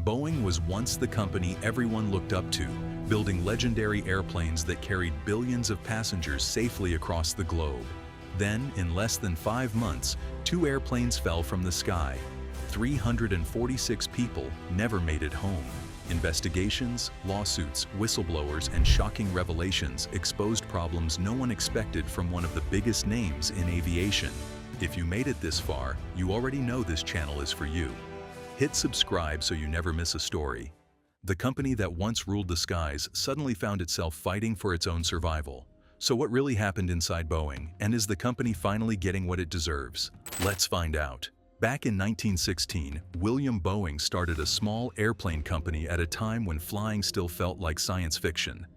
Boeing was once the company everyone looked up to, building legendary airplanes that carried billions of passengers safely across the globe. Then, in less than 5 months, 2 airplanes fell from the sky. 346 people never made it home. Investigations, lawsuits, whistleblowers, and shocking revelations exposed problems no one expected from one of the biggest names in aviation. If you made it this far, you already know this channel is for you. Hit subscribe so you never miss a story. The company that once ruled the skies suddenly found itself fighting for its own survival. So what really happened inside Boeing, and is the company finally getting what it deserves? Let's find out. Back in 1916, William Boeing started a small airplane company at a time when flying still felt like science fiction.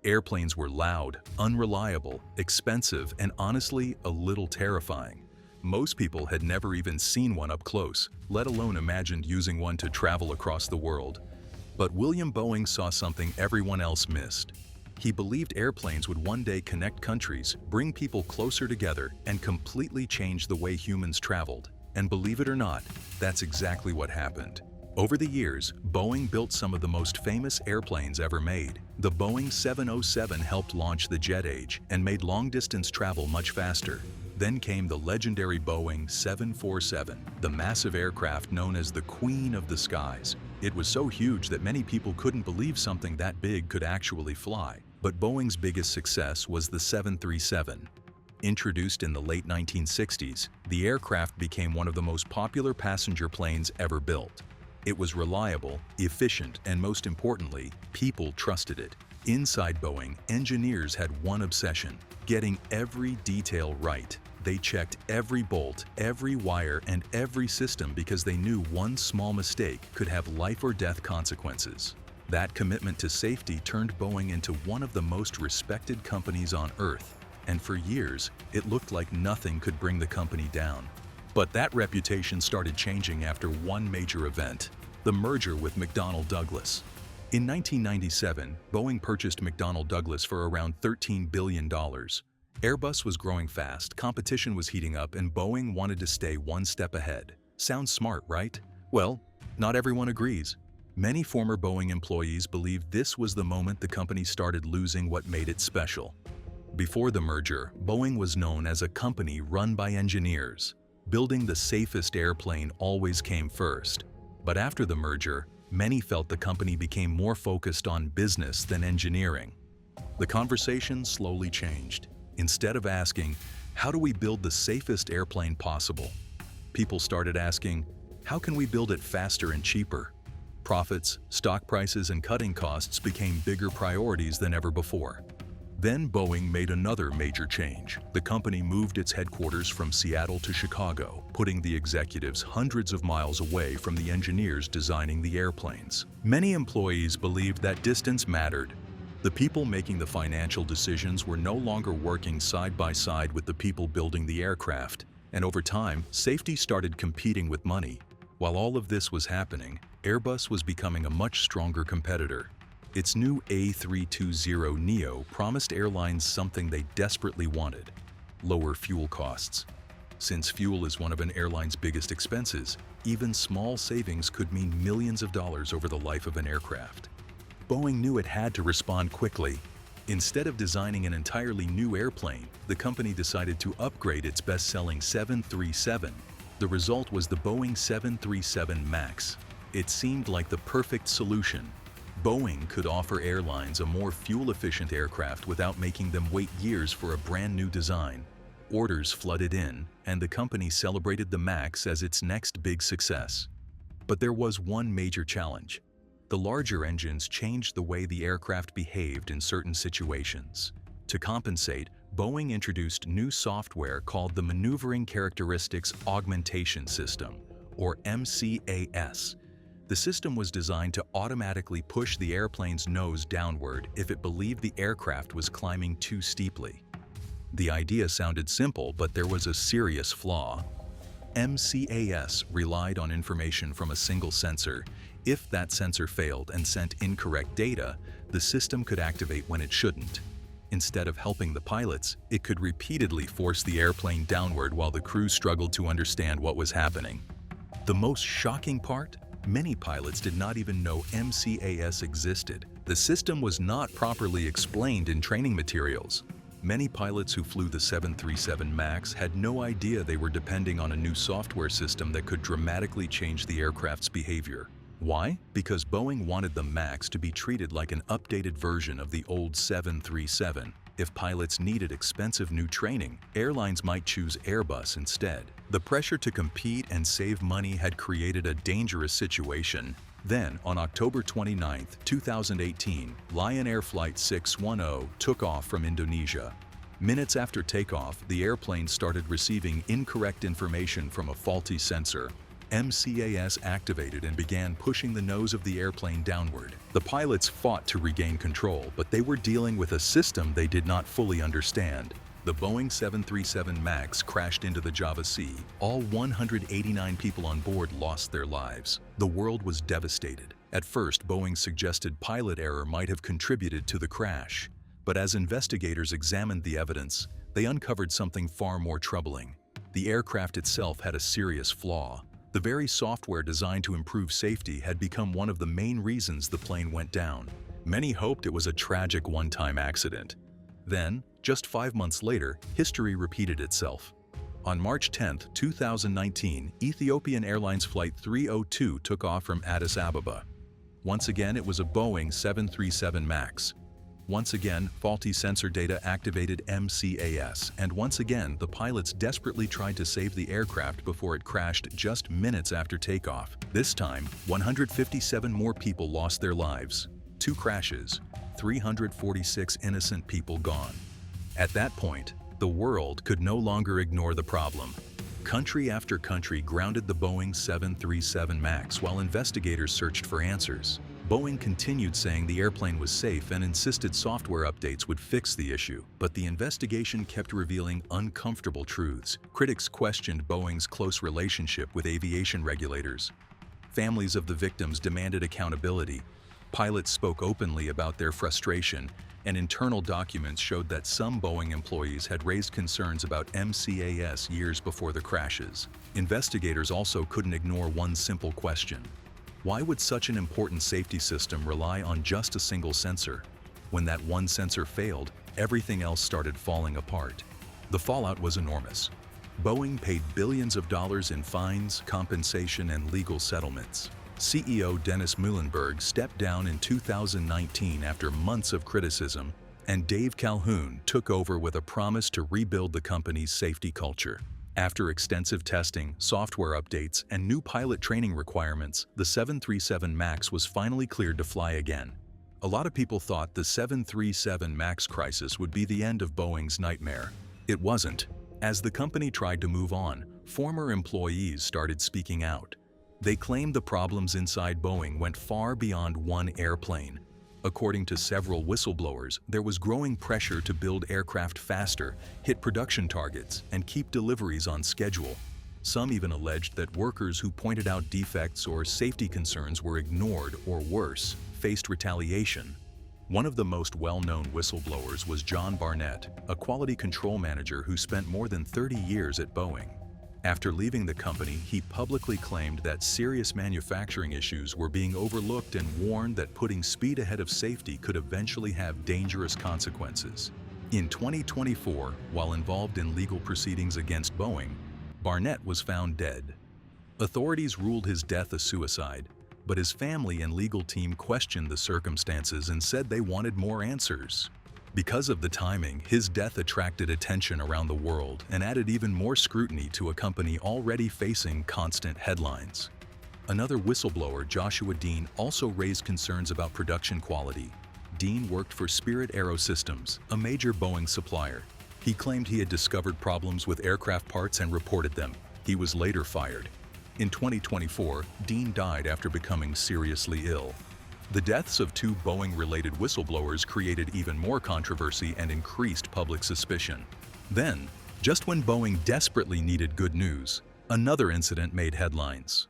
Airplanes were loud, unreliable, expensive, and honestly, a little terrifying. Most people had never even seen one up close, let alone imagined using one to travel across the world. But William Boeing saw something everyone else missed. He believed airplanes would one day connect countries, bring people closer together, and completely change the way humans traveled. And believe it or not, that's exactly what happened. Over the years, Boeing built some of the most famous airplanes ever made. The Boeing 707 helped launch the jet age and made long-distance travel much faster. Then came the legendary Boeing 747, the massive aircraft known as the Queen of the Skies. It was so huge that many people couldn't believe something that big could actually fly. But Boeing's biggest success was the 737. Introduced in the late 1960s, the aircraft became one of the most popular passenger planes ever built. It was reliable, efficient, and most importantly, people trusted it. Inside Boeing, engineers had one obsession: getting every detail right. They checked every bolt, every wire, and every system because they knew one small mistake could have life or death consequences. That commitment to safety turned Boeing into one of the most respected companies on Earth, and for years, it looked like nothing could bring the company down. But that reputation started changing after one major event: the merger with McDonnell Douglas. In 1997, Boeing purchased McDonnell Douglas for around $13 billion. Airbus was growing fast, competition was heating up, and Boeing wanted to stay one step ahead. Sounds smart, right? Well, not everyone agrees. Many former Boeing employees believed this was the moment the company started losing what made it special. Before the merger, Boeing was known as a company run by engineers. Building the safest airplane always came first. But after the merger, many felt the company became more focused on business than engineering. The conversation slowly changed. Instead of asking, "How do we build the safest airplane possible?" people started asking, "How can we build it faster and cheaper?" Profits, stock prices, and cutting costs became bigger priorities than ever before. Then Boeing made another major change. The company moved its headquarters from Seattle to Chicago, putting the executives hundreds of miles away from the engineers designing the airplanes. Many employees believed that distance mattered. The people making the financial decisions were no longer working side by side with the people building the aircraft, and over time, safety started competing with money. While all of this was happening, Airbus was becoming a much stronger competitor. Its new A320neo promised airlines something they desperately wanted: lower fuel costs. Since fuel is one of an airline's biggest expenses, even small savings could mean millions of dollars over the life of an aircraft. Boeing knew it had to respond quickly. Instead of designing an entirely new airplane, the company decided to upgrade its best-selling 737. The result was the Boeing 737 MAX. It seemed like the perfect solution. Boeing could offer airlines a more fuel-efficient aircraft without making them wait years for a brand new design. Orders flooded in, and the company celebrated the MAX as its next big success. But there was one major challenge. The larger engines changed the way the aircraft behaved in certain situations. To compensate, Boeing introduced new software called the Maneuvering Characteristics Augmentation System, or MCAS. The system was designed to automatically push the airplane's nose downward if it believed the aircraft was climbing too steeply. The idea sounded simple, but there was a serious flaw. MCAS relied on information from a single sensor. If that sensor failed and sent incorrect data, the system could activate when it shouldn't. Instead of helping the pilots, it could repeatedly force the airplane downward while the crew struggled to understand what was happening. The most shocking part? Many pilots did not even know MCAS existed. The system was not properly explained in training materials. Many pilots who flew the 737 MAX had no idea they were depending on a new software system that could dramatically change the aircraft's behavior. Why? Because Boeing wanted the MAX to be treated like an updated version of the old 737. If pilots needed expensive new training, airlines might choose Airbus instead. The pressure to compete and save money had created a dangerous situation. Then, on October 29, 2018, Lion Air Flight 610 took off from Indonesia. Minutes after takeoff, the airplane started receiving incorrect information from a faulty sensor. MCAS activated and began pushing the nose of the airplane downward. The pilots fought to regain control, but they were dealing with a system they did not fully understand. The Boeing 737 MAX crashed into the Java Sea. All 189 people on board lost their lives. The world was devastated. At first, Boeing suggested pilot error might have contributed to the crash. But as investigators examined the evidence, they uncovered something far more troubling. The aircraft itself had a serious flaw. The very software designed to improve safety had become one of the main reasons the plane went down. Many hoped it was a tragic one-time accident. Then, just 5 months later, history repeated itself. On March 10, 2019, Ethiopian Airlines Flight 302 took off from Addis Ababa. Once again, it was a Boeing 737 MAX. Once again, faulty sensor data activated MCAS, and once again, the pilots desperately tried to save the aircraft before it crashed just minutes after takeoff. This time, 157 more people lost their lives. 2 crashes, 346 innocent people gone. At that point, the world could no longer ignore the problem. Country after country grounded the Boeing 737 MAX while investigators searched for answers. Boeing continued saying the airplane was safe and insisted software updates would fix the issue. But the investigation kept revealing uncomfortable truths. Critics questioned Boeing's close relationship with aviation regulators. Families of the victims demanded accountability. Pilots spoke openly about their frustration, and internal documents showed that some Boeing employees had raised concerns about MCAS years before the crashes. Investigators also couldn't ignore one simple question. Why would such an important safety system rely on just a single sensor? When that one sensor failed, everything else started falling apart. The fallout was enormous. Boeing paid billions of dollars in fines, compensation, and legal settlements. CEO Dennis Muilenburg stepped down in 2019 after months of criticism, and Dave Calhoun took over with a promise to rebuild the company's safety culture. After extensive testing, software updates, and new pilot training requirements, the 737 MAX was finally cleared to fly again. A lot of people thought the 737 MAX crisis would be the end of Boeing's nightmare. It wasn't. As the company tried to move on, former employees started speaking out. They claimed the problems inside Boeing went far beyond one airplane. According to several whistleblowers, there was growing pressure to build aircraft faster, hit production targets, and keep deliveries on schedule. Some even alleged that workers who pointed out defects or safety concerns were ignored or worse, faced retaliation. One of the most well-known whistleblowers was John Barnett, a quality control manager who spent more than 30 years at Boeing. After leaving the company, he publicly claimed that serious manufacturing issues were being overlooked and warned that putting speed ahead of safety could eventually have dangerous consequences. In 2024, while involved in legal proceedings against Boeing, Barnett was found dead. Authorities ruled his death a suicide, but his family and legal team questioned the circumstances and said they wanted more answers. Because of the timing, his death attracted attention around the world and added even more scrutiny to a company already facing constant headlines. Another whistleblower, Joshua Dean, also raised concerns about production quality. Dean worked for Spirit AeroSystems, a major Boeing supplier. He claimed he had discovered problems with aircraft parts and reported them. He was later fired. In 2024, Dean died after becoming seriously ill. The deaths of 2 Boeing-related whistleblowers created even more controversy and increased public suspicion. Then, just when Boeing desperately needed good news, another incident made headlines.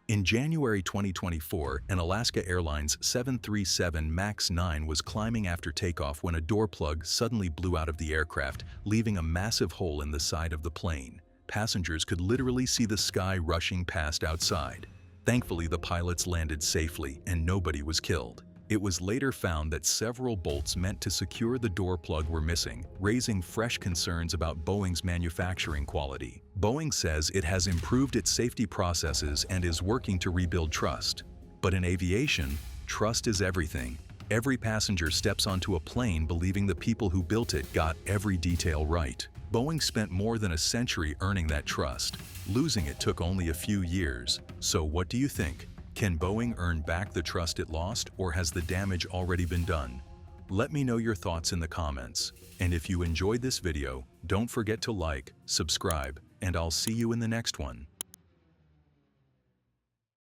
In January 2024, an Alaska Airlines 737 MAX 9 was climbing after takeoff when a door plug suddenly blew out of the aircraft, leaving a massive hole in the side of the plane. Passengers could literally see the sky rushing past outside. Thankfully, the pilots landed safely and nobody was killed. It was later found that several bolts meant to secure the door plug were missing, raising fresh concerns about Boeing's manufacturing quality. Boeing says it has improved its safety processes and is working to rebuild trust. But in aviation, trust is everything. Every passenger steps onto a plane believing the people who built it got every detail right. Boeing spent more than a century earning that trust. Losing it took only a few years. So what do you think? Can Boeing earn back the trust it lost, or has the damage already been done? Let me know your thoughts in the comments. And if you enjoyed this video, don't forget to like, subscribe, and I'll see you in the next one.